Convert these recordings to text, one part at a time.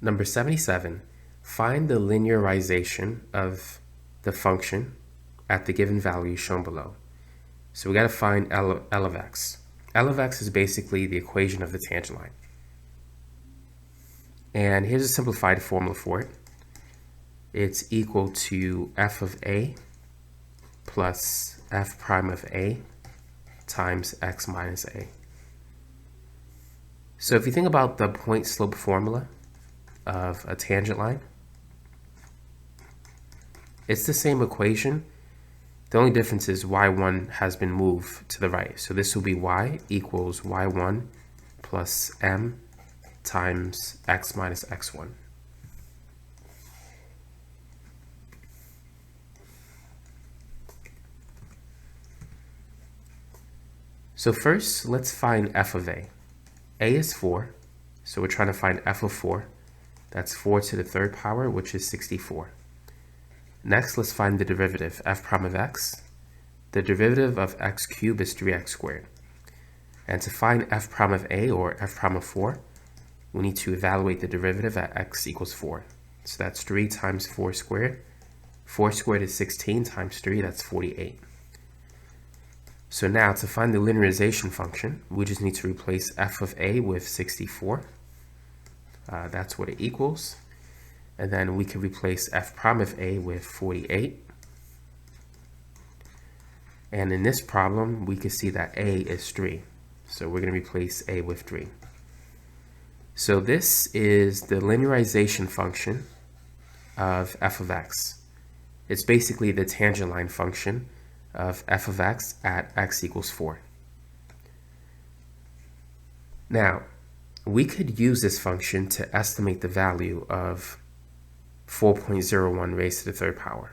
Number 77, find the linearization of the function at the given value shown below. So we got to find L of x. L of x is basically the equation of the tangent line. And here's a simplified formula for it. It's equal to f of a plus f prime of a times x minus a. So if you think about the point slope formula of a tangent line, it's the same equation. The only difference is y1 has been moved to the right. So this will be y equals y1 plus m times x minus x1. So first, let's find f of a. A is 4, so we're trying to find f of 4. That's 4 to the third power, which is 64. Next, let's find the derivative, f prime of x. The derivative of x cubed is 3x squared. And to find f prime of a, or f prime of 4, we need to evaluate the derivative at x equals 4. So that's 3 times 4 squared. 4 squared is 16 times 3, that's 48. So now to find the linearization function, we just need to replace f of a with 64. That's what it equals. And then we can replace f prime of a with 48. And in this problem, we can see that a is 3. So we're going to replace a with 3. So this is the linearization function of f of x. It's basically the tangent line function of f of x at x equals 4. Now, we could use this function to estimate the value of 4.01 raised to the third power.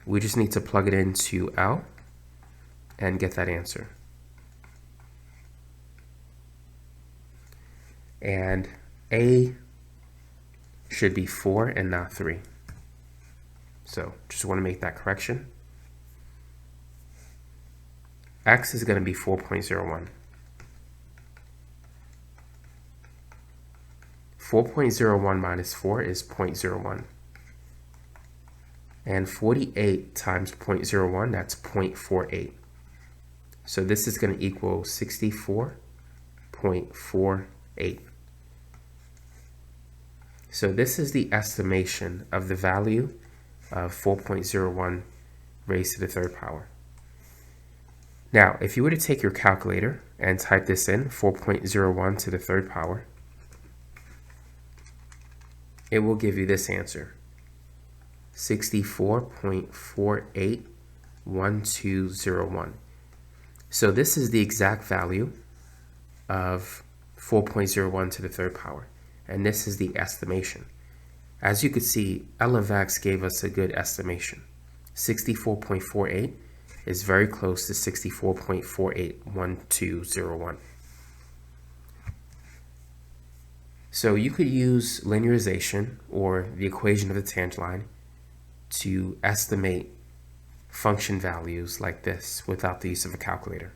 We just need to plug it into L and get that answer. And A should be 4 and not 3. So just want to make that correction. X is going to be 4.01. 4.01 minus 4 is 0.01. And 48 times 0.01, that's 0.48. So this is going to equal 64.48. So this is the estimation of the value of 4.01 raised to the third power. Now, if you were to take your calculator and type this in, 4.01 to the third power, it will give you this answer, 64.481201. So this is the exact value of 4.01 to the third power, and this is the estimation. As you could see, L of x gave us a good estimation. 64.48 is very close to 64.481201. So you could use linearization, or the equation of the tangent line, to estimate function values like this without the use of a calculator.